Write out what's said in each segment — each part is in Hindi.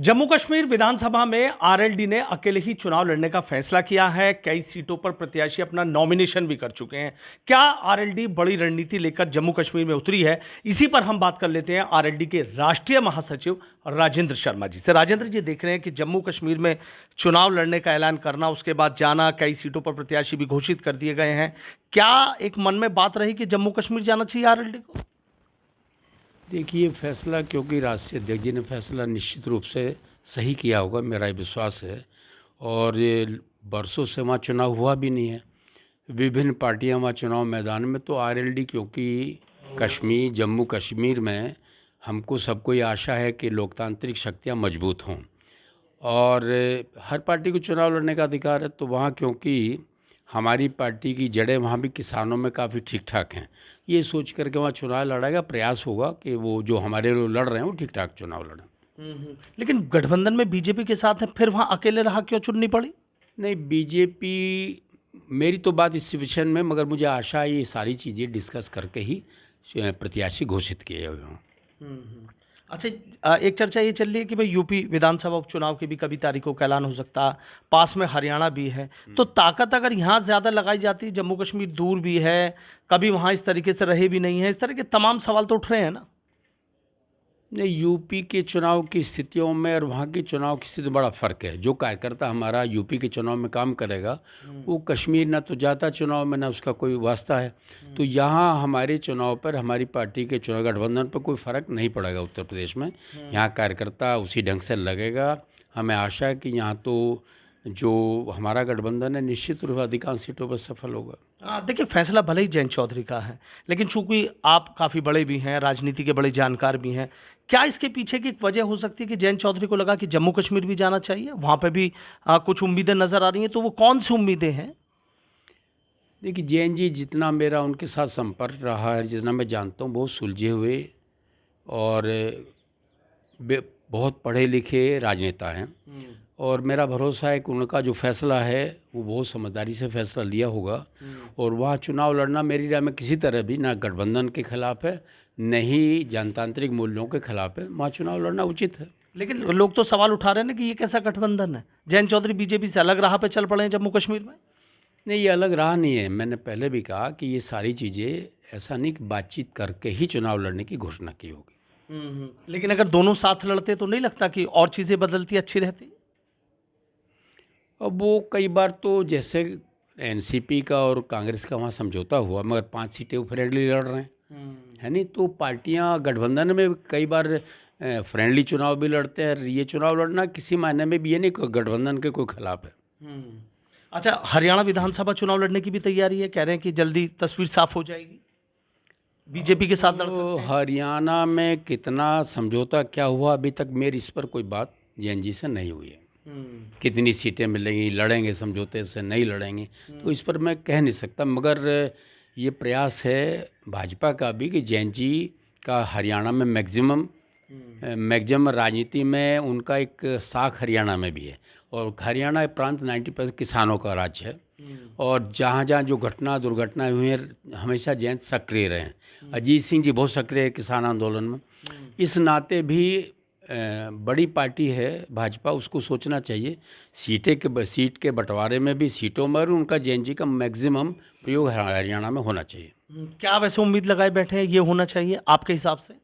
जम्मू कश्मीर विधानसभा में आरएलडी ने अकेले ही चुनाव लड़ने का फैसला किया है। कई सीटों पर प्रत्याशी अपना नॉमिनेशन भी कर चुके हैं। क्या आरएलडी बड़ी रणनीति लेकर जम्मू कश्मीर में उतरी है? इसी पर हम बात कर लेते हैं आरएलडी के राष्ट्रीय महासचिव राजेंद्र शर्मा जी से। राजेंद्र जी, देख रहे हैं कि जम्मू कश्मीर में चुनाव लड़ने का ऐलान करना, उसके बाद जाना, कई सीटों पर प्रत्याशी भी घोषित कर दिए गए हैं। क्या एक मन में बात रही कि जम्मू कश्मीर जाना चाहिए आरएलडी को? देखिए, फैसला क्योंकि राष्ट्रीय अध्यक्ष जी ने फैसला निश्चित रूप से सही किया होगा, मेरा विश्वास है। और ये बरसों से वहाँ चुनाव हुआ भी नहीं है, विभिन्न पार्टियां वहाँ चुनाव मैदान में। तो आरएलडी क्योंकि जम्मू कश्मीर में हमको सबको ये आशा है कि लोकतांत्रिक शक्तियाँ मजबूत हों और हर पार्टी को चुनाव लड़ने का अधिकार है। तो वहाँ क्योंकि हमारी पार्टी की जड़ें वहाँ भी किसानों में काफ़ी ठीक ठाक हैं, ये सोच करके वहाँ चुनाव लड़ाएगा। प्रयास होगा कि वो जो हमारे लोग लड़ रहे हैं वो ठीक ठाक चुनाव लड़ें। लेकिन गठबंधन में बीजेपी के साथ है, फिर वहां अकेले रहा क्यों चुननी पड़ी? नहीं, बीजेपी, मेरी तो बात इस विषय में, मगर मुझे आशा है ये सारी चीज़ें डिस्कस करके ही प्रत्याशी घोषित किए हुए हों। अच्छा, एक चर्चा ये चल रही है कि भाई यूपी विधानसभा उपचुनाव की भी कभी तारीखों का ऐलान हो सकता, पास में हरियाणा भी है, तो ताकत अगर यहाँ ज़्यादा लगाई जाती, जम्मू कश्मीर दूर भी है, कभी वहाँ इस तरीके से रहे भी नहीं है, इस तरह के तमाम सवाल तो उठ रहे हैं ना। नहीं, यूपी के चुनाव की स्थितियों में और वहाँ की चुनाव की स्थिति में बड़ा फ़र्क है। जो कार्यकर्ता हमारा यूपी के चुनाव में काम करेगा वो कश्मीर ना तो जाता चुनाव में, ना उसका कोई वास्ता है। तो यहाँ हमारे चुनाव पर, हमारी पार्टी के चुनाव गठबंधन पर कोई फ़र्क नहीं पड़ेगा उत्तर प्रदेश में। यहाँ कार्यकर्ता उसी ढंग से लगेगा। हमें आशा है कि यहाँ तो जो हमारा गठबंधन है निश्चित रूप से अधिकांश सीटों पर सफल होगा। देखिए, फैसला भले ही जयंत चौधरी का है, लेकिन चूंकि आप काफ़ी बड़े भी हैं, राजनीति के बड़े जानकार भी हैं, क्या इसके पीछे की एक वजह हो सकती है कि जयंत चौधरी को लगा कि जम्मू कश्मीर भी जाना चाहिए? वहाँ पे भी कुछ उम्मीदें नज़र आ रही हैं, तो वो कौन सी उम्मीदें हैं? देखिए, जैन जी, जितना मेरा उनके साथ संपर्क रहा है, जितना मैं जानता हूँ, बहुत सुलझे हुए और बहुत पढ़े लिखे राजनेता हैं। और मेरा भरोसा है कि उनका जो फैसला है वो बहुत समझदारी से फैसला लिया होगा। और वहाँ चुनाव लड़ना मेरी राय में किसी तरह भी ना गठबंधन के खिलाफ है, न ही जनतांत्रिक मूल्यों के खिलाफ है। वहाँ चुनाव लड़ना उचित है। लेकिन लोग तो सवाल उठा रहे हैं ना कि ये कैसा गठबंधन है? जयंत चौधरी बीजेपी से अलग राह पे चल पड़े हैं जम्मू कश्मीर में। नहीं, ये अलग राह नहीं है। मैंने पहले भी कहा कि ये सारी चीज़ें ऐसा नहीं कि बातचीत करके ही चुनाव लड़ने की घोषणा की होगी। लेकिन अगर दोनों साथ लड़ते तो नहीं लगता कि और चीज़ें बदलती, अच्छी रहती? अब वो कई बार तो जैसे एनसीपी का और कांग्रेस का वहाँ समझौता हुआ, मगर 5 सीटें वो फ्रेंडली लड़ रहे हैं, है नहीं। तो पार्टियाँ गठबंधन में कई बार फ्रेंडली चुनाव भी लड़ते हैं। ये चुनाव लड़ना किसी मायने में भी ये नहीं कि गठबंधन के कोई खिलाफ है। अच्छा, हरियाणा विधानसभा चुनाव लड़ने की भी तैयारी है, कह रहे हैं कि जल्दी तस्वीर साफ हो जाएगी, बीजेपी के साथ लड़ सकते हैं। हरियाणा में कितना समझौता क्या हुआ, अभी तक मेरी इस पर कोई बात जैन जी से नहीं हुई है। कितनी सीटें मिलेंगी, लड़ेंगे समझौते से, नहीं लड़ेंगे, तो इस पर मैं कह नहीं सकता। मगर ये प्रयास है भाजपा का भी कि जैन जी का हरियाणा में मैक्सिमम राजनीति में उनका एक साख हरियाणा में भी है। और हरियाणा प्रांत 90% किसानों का राज्य है। और जहाँ जहाँ जो दुर्घटनाएं हुई हैं, हमेशा जैन सक्रिय रहे हैं। अजीत सिंह जी बहुत सक्रिय है किसान आंदोलन में। इस नाते भी बड़ी पार्टी है भाजपा, उसको सोचना चाहिए सीट के बंटवारे में भी, सीटों में उनका जैन जी का मैक्सिमम प्रयोग हरियाणा में होना चाहिए। क्या वैसे उम्मीद लगाए बैठे हैं ये होना चाहिए आपके हिसाब से?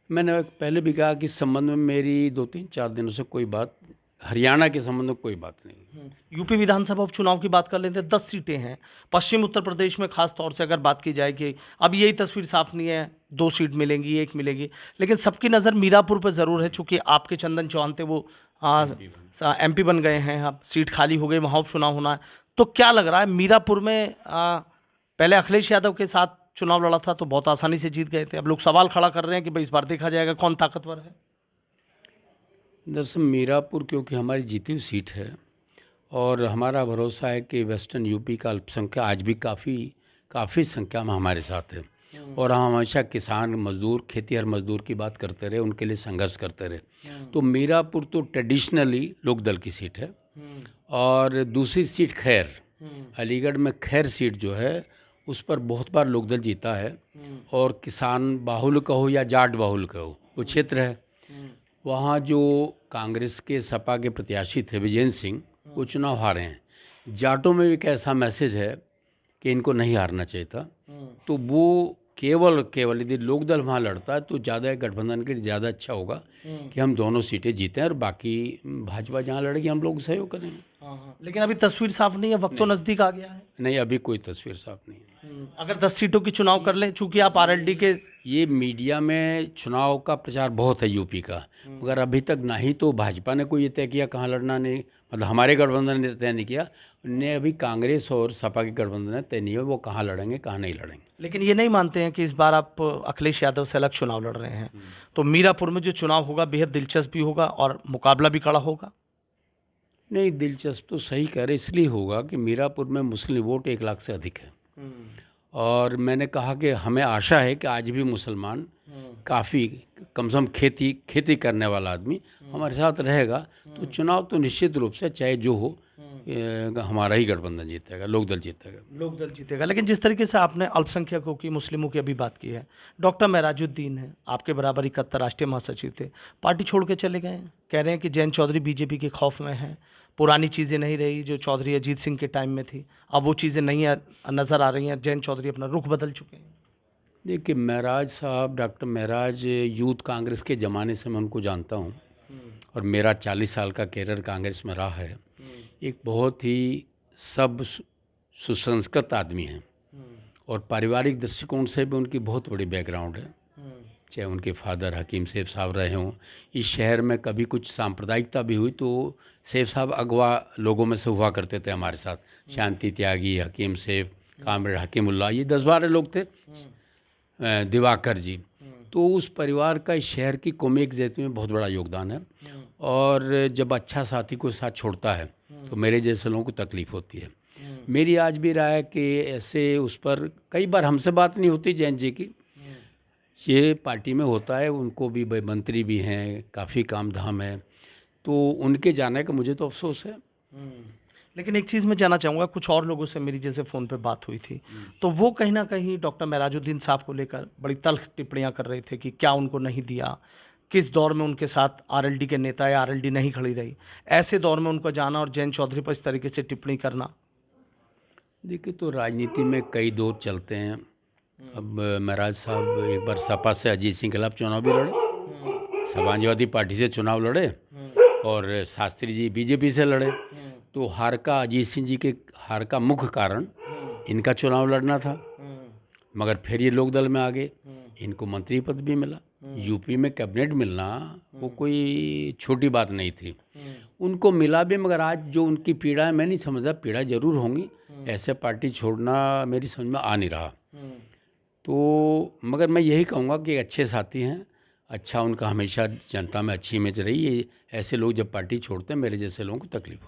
मैंने पहले भी कहा कि इस संबंध में मेरी 2-3-4 दिनों से कोई बात, हरियाणा के संबंध में कोई बात नहीं। यूपी विधानसभा उपचुनाव की बात कर लेते हैं, 10 सीटें हैं। पश्चिम उत्तर प्रदेश में खास तौर से अगर बात की जाए कि अब यही तस्वीर साफ नहीं है, 2 सीट मिलेंगी, 1 मिलेगी, लेकिन सबकी नज़र मीरापुर पर ज़रूर है। चूँकि आपके चंदन चौहान थे, वो MP बन गए हैं, अब सीट खाली हो गई, वहाँ उपचुनाव होना है। तो क्या लग रहा है मीरापुर में? पहले अखिलेश यादव के साथ चुनाव लड़ा था तो बहुत आसानी से जीत गए थे, अब लोग सवाल खड़ा कर रहे हैं कि भाई इस बार देखा जाएगा कौन ताकतवर है। दरअसल मीरापुर क्योंकि हमारी जीती हुई सीट है और हमारा भरोसा है कि वेस्टर्न यूपी का अल्पसंख्यक आज भी काफ़ी संख्या में हमारे साथ है। और हम हमेशा किसान मजदूर, खेतीहर मजदूर की बात करते रहे, उनके लिए संघर्ष करते रहे। तो मीरापुर तो ट्रेडिशनली लोकदल की सीट है। और दूसरी सीट खैर, अलीगढ़ में खैर सीट जो है उस पर बहुत बार लोकदल जीता है। और किसान बाहुल कहो या जाट बाहुल कहो, वो क्षेत्र है, वहाँ जो कांग्रेस के सपा के प्रत्याशी थे विजेंद्र सिंह, वो चुनाव हारे हैं। जाटों में भी एक ऐसा मैसेज है कि इनको नहीं हारना चाहिए था। तो वो केवल यदि लोकदल वहाँ लड़ता है तो ज़्यादा गठबंधन के लिए ज़्यादा अच्छा होगा कि हम दोनों सीटें जीतें और बाकी भाजपा जहाँ लड़ेगी हम लोग सहयोग करेंगे। हाँ, लेकिन अभी तस्वीर साफ नहीं है, वक्त तो नज़दीक आ गया है। नहीं, अभी कोई तस्वीर साफ नहीं है। अगर 10 सीटों की चुनाव कर लें, चूंकि आप आरएलडी के ये मीडिया में चुनाव का प्रचार बहुत है यूपी का, मगर अभी तक ना ही तो भाजपा ने कोई ये तय किया कहाँ लड़ना, नहीं मतलब हमारे गठबंधन ने तय नहीं किया, ने अभी कांग्रेस और सपा के गठबंधन ने तय नहीं है वो कहाँ लड़ेंगे कहाँ नहीं लड़ेंगे। लेकिन ये नहीं मानते हैं कि इस बार आप अखिलेश यादव से अलग चुनाव लड़ रहे हैं, तो मीरापुर में जो चुनाव होगा बेहद दिलचस्प भी होगा और मुकाबला भी कड़ा होगा। नहीं, दिलचस्प तो सही कह रहे, इसलिए होगा कि मीरापुर में मुस्लिम वोट 1 लाख से अधिक है और मैंने कहा कि हमें आशा है कि आज भी मुसलमान काफ़ी कम से कम खेती करने वाला आदमी हमारे साथ रहेगा, तो चुनाव तो निश्चित रूप से चाहे जो हो हमारा ही गठबंधन जीतेगा, लोकदल जीतेगा। लेकिन जिस तरीके से आपने अल्पसंख्यकों की, मुस्लिमों की अभी बात की है, डॉक्टर मेराजुद्दीन है आपके बराबर 71 राष्ट्रीय महासचिव थे, पार्टी छोड़ के चले गए हैं। कह रहे हैं कि जयंत चौधरी बीजेपी के खौफ में है, पुरानी चीज़ें नहीं रही जो चौधरी अजीत सिंह के टाइम में थी, अब वो चीज़ें नहीं नज़र आ रही हैं, जयंत चौधरी अपना रुख बदल चुके हैं। देखिए महराज साहब, डॉक्टर महराज यूथ कांग्रेस के ज़माने से मैं उनको जानता हूँ और मेरा 40 साल का कैरियर कांग्रेस में रहा है। एक बहुत ही सुसंस्कृत आदमी हैं और पारिवारिक दृष्टिकोण से भी उनकी बहुत बड़ी बैकग्राउंड है। चाहे उनके फादर हकीम सेफ साहब रहे हों, इस शहर में कभी कुछ सांप्रदायिकता भी हुई तो सेफ साहब अगवा लोगों में से हुआ करते थे हमारे साथ, शांति त्यागी, हकीम सेफ, कामरेड हकीमुल्ला, ये 10-12 लोग थे, दिवाकर जी। तो उस परिवार का इस शहर की कौमी एकजुटता में बहुत बड़ा योगदान है और जब अच्छा साथी को साथ छोड़ता है तो मेरे जैसे लोगों को तकलीफ़ होती है। मेरी आज भी राय है कि ऐसे उस पर कई बार हमसे बात नहीं होती जैन जी की, ये पार्टी में होता है, उनको भी मंत्री भी हैं, काफ़ी काम धाम है, तो उनके जाने का मुझे तो अफसोस है। लेकिन एक चीज़ मैं जानना चाहूँगा, कुछ और लोगों से मेरी जैसे फ़ोन पे बात हुई थी तो वो कहीं ना कहीं डॉक्टर मेराजुद्दीन साहब को लेकर बड़ी तल्ख टिप्पणियाँ कर रहे थे कि क्या उनको नहीं दिया, किस दौर में उनके साथ आरएलडी के नेता या आरएलडी नहीं खड़ी रही, ऐसे दौर में उनको जाना और जयंत चौधरी पर इस तरीके से टिप्पणी करना। देखिए, तो राजनीति में कई दौर चलते हैं। अब महराज साहब एक बार सपा से अजीत सिंह के खिलाफ चुनाव भी लड़े, समाजवादी पार्टी से चुनाव लड़े और शास्त्री जी बीजेपी से लड़े, तो हार का अजीत सिंह जी के हार का मुख्य कारण इनका चुनाव लड़ना था, मगर फिर ये लोकदल में आ गए, इनको मंत्री पद भी मिला, यूपी में कैबिनेट मिलना वो कोई छोटी बात नहीं थी, उनको मिला भी, मगर आज जो उनकी पीड़ा है मैं नहीं समझता, पीड़ा जरूर होंगी, ऐसे पार्टी छोड़ना मेरी समझ में आ नहीं रहा। तो मगर मैं यही कहूँगा कि अच्छे साथी हैं, अच्छा उनका हमेशा जनता में अच्छी इमेज रही है। ऐसे लोग जब पार्टी छोड़ते हैं मेरे जैसे लोगों को तकलीफ़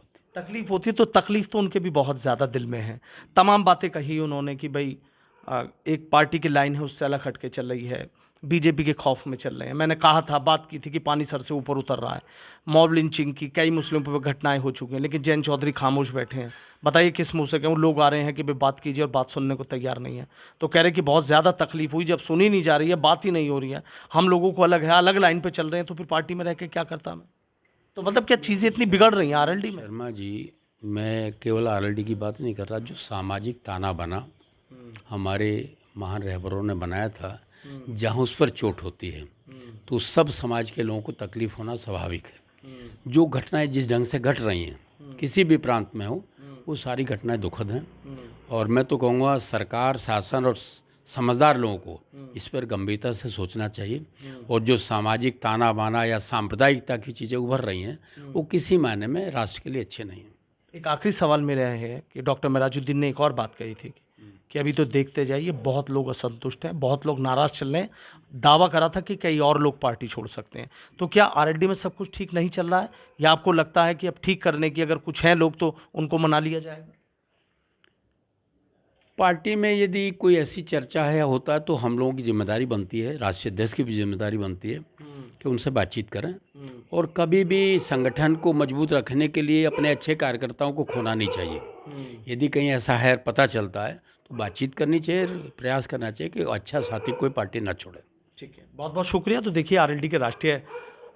होती तो तकलीफ़ तो उनके भी बहुत ज़्यादा दिल में है। तमाम बातें कही उन्होंने कि भाई एक पार्टी की लाइन है उससे अलग हट के चल रही है, बीजेपी के खौफ में चल रहे हैं। मैंने कहा था, बात की थी कि पानी सर से ऊपर उतर रहा है, मॉब लिंचिंग की कई मुस्लिमों पर घटनाएं हो चुकी हैं, लेकिन जयंत चौधरी खामोश बैठे हैं। बताइए किस मुंह से क्यों लोग आ रहे हैं कि भाई बात कीजिए और बात सुनने को तैयार नहीं है। तो कह रहे कि बहुत ज़्यादा तकलीफ हुई, जब सुनी नहीं जा रही है, बात ही नहीं हो रही है, हम लोगों को अलग है, अलग लाइन पर चल रहे हैं, तो फिर पार्टी में रह के क्या करता मैं। तो मतलब क्या चीज़ें इतनी बिगड़ रही हैं आरएलडी में। शर्मा जी, मैं केवल आरएलडी की बात नहीं कर रहा, जो सामाजिक ताना बना हमारे महान रहबरों ने बनाया था, जहाँ उस पर चोट होती है तो सब समाज के लोगों को तकलीफ होना स्वाभाविक है। जो घटनाएं जिस ढंग से घट रही हैं किसी भी प्रांत में हो, वो सारी घटनाएं दुखद हैं और मैं तो कहूँगा सरकार, शासन और समझदार लोगों को इस पर गंभीरता से सोचना चाहिए और जो सामाजिक ताना बाना या सांप्रदायिकता की चीज़ें उभर रही हैं वो किसी मायने में राष्ट्र के लिए अच्छे नहीं हैं। एक आखिरी सवाल मेरा है कि डॉक्टर मेराजुद्दीन ने एक और बात कही थी कि अभी तो देखते जाइए बहुत लोग असंतुष्ट हैं, बहुत लोग नाराज़ चल रहे हैं, दावा करा था कि कई और लोग पार्टी छोड़ सकते हैं। तो क्या आरएलडी में सब कुछ ठीक नहीं चल रहा है या आपको लगता है कि अब ठीक करने की अगर कुछ हैं लोग तो उनको मना लिया जाएगा? पार्टी में यदि कोई ऐसी चर्चा है होता है तो हम लोगों की जिम्मेदारी बनती है, राष्ट्रीय अध्यक्ष की भी जिम्मेदारी बनती है कि उनसे बातचीत करें और कभी भी संगठन को मजबूत रखने के लिए अपने अच्छे कार्यकर्ताओं को खोना नहीं चाहिए। यदि कहीं ऐसा है पता चलता है तो बातचीत करनी चाहिए, प्रयास करना चाहिए कि अच्छा साथी कोई पार्टी ना छोड़े। ठीक है, बहुत बहुत शुक्रिया। तो देखिए आरएलडी के राष्ट्रीय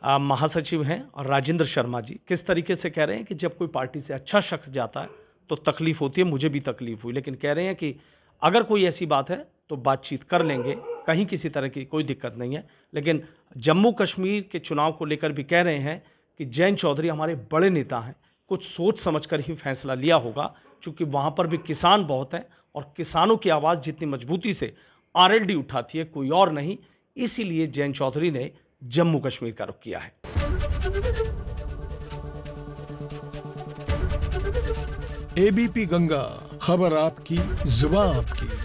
महासचिव हैं और राजेंद्र शर्मा जी किस तरीके से कह रहे हैं कि जब कोई पार्टी से अच्छा शख्स जाता है तो तकलीफ होती है, मुझे भी तकलीफ हुई, लेकिन कह रहे हैं कि अगर कोई ऐसी बात है तो बातचीत कर लेंगे, कहीं किसी तरह की कोई दिक्कत नहीं है। लेकिन जम्मू कश्मीर के चुनाव को लेकर भी कह रहे हैं कि जयंत चौधरी हमारे बड़े नेता हैं, कुछ सोच समझकर ही फैसला लिया होगा, क्योंकि वहाँ पर भी किसान बहुत हैं और किसानों की आवाज़ जितनी मजबूती से आरएलडी उठाती है कोई और नहीं, इसीलिए जयंत चौधरी ने जम्मू कश्मीर का रुख किया है। एबीपी गंगा, खबर आपकी, जुबान आपकी।